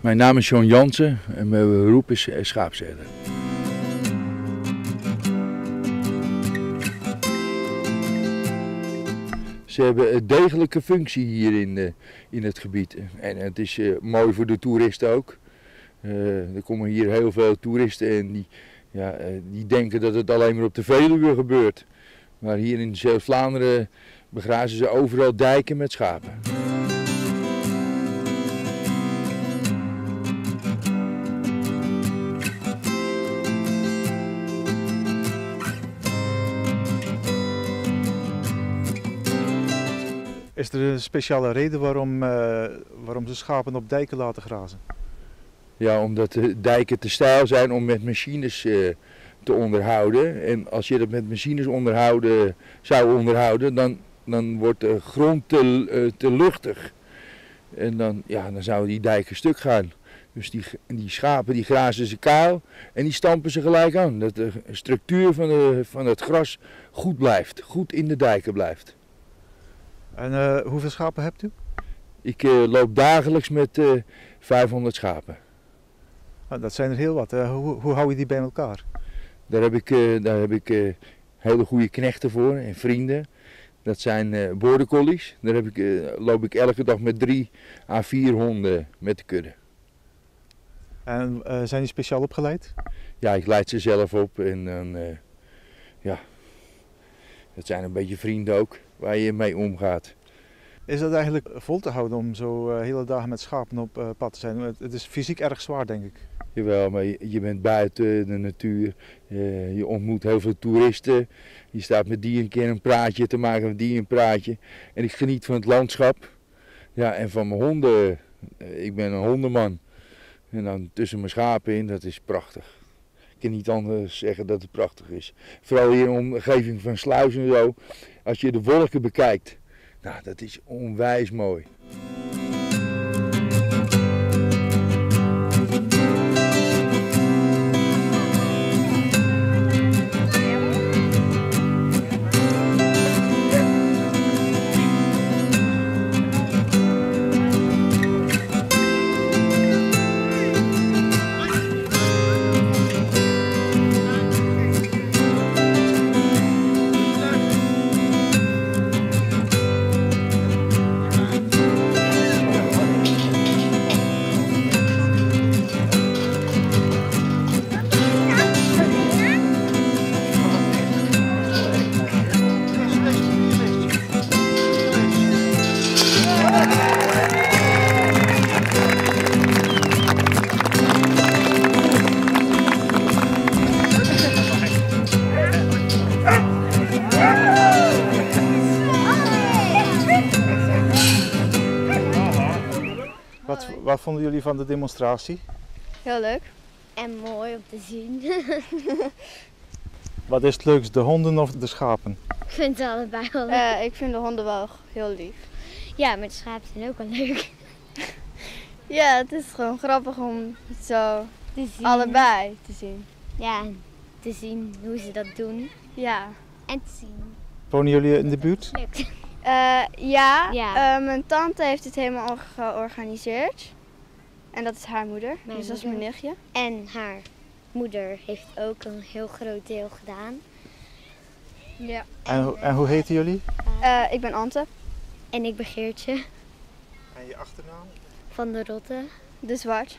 Mijn naam is John Jansen en mijn beroep is schaapsherder. Ze hebben een degelijke functie hier in het gebied. En het is mooi voor de toeristen ook. Er komen hier heel veel toeristen en die denken dat het alleen maar op de Veluwe gebeurt. Maar hier in Zeeuws-Vlaanderen begrazen ze overal dijken met schapen. Is er een speciale reden waarom ze schapen op dijken laten grazen? Ja, omdat de dijken te steil zijn om met machines te onderhouden. En als je dat met machines zou onderhouden, dan wordt de grond te luchtig. En dan zouden die dijken stuk gaan. Dus die schapen die grazen ze kaal en die stampen ze gelijk aan. Dat de structuur van het gras goed blijft, goed in de dijken blijft. En hoeveel schapen hebt u? Ik loop dagelijks met 500 schapen. Oh, dat zijn er heel wat. Hoe hou je die bij elkaar? Daar heb ik hele goede knechten voor en vrienden. Dat zijn border collies. Daar loop ik elke dag met 3 à 4 honden met de kudde. En zijn die speciaal opgeleid? Ja, ik leid ze zelf op en dan, dat zijn een beetje vrienden ook, waar je mee omgaat. Is dat eigenlijk vol te houden om zo hele dagen met schapen op pad te zijn? Het is fysiek erg zwaar, denk ik. Jawel, maar je bent buiten de natuur, je ontmoet heel veel toeristen. Je staat met die een keer een praatje te maken, met die een praatje. En ik geniet van het landschap. Ja, en van mijn honden. Ik ben een hondenman. En dan tussen mijn schapen in, dat is prachtig. Ik kan niet anders zeggen dat het prachtig is. Vooral hier in de omgeving van Sluis en zo. Als je de wolken bekijkt, nou, dat is onwijs mooi. Wat vonden jullie van de demonstratie? Heel leuk. En mooi om te zien. Wat is het leukst, de honden of de schapen? Ik vind het allebei wel leuk. Ik vind de honden wel heel lief. Ja, maar de schapen zijn ook wel leuk. Ja, het is gewoon grappig om zo Te zien. allebei te zien. Ja, en te zien hoe ze dat doen. Ja. En te zien. Wonen jullie in de buurt? Lukt. Ja. Mijn tante heeft het helemaal georganiseerd. En dat is haar moeder, Mijn dus dat is moeder. mijn nichtje. En haar moeder heeft ook een heel groot deel gedaan. Ja. En hoe heten jullie? Ik ben Ante, En ik ben Geertje En je achternaam? van de Rotte. de Zwart.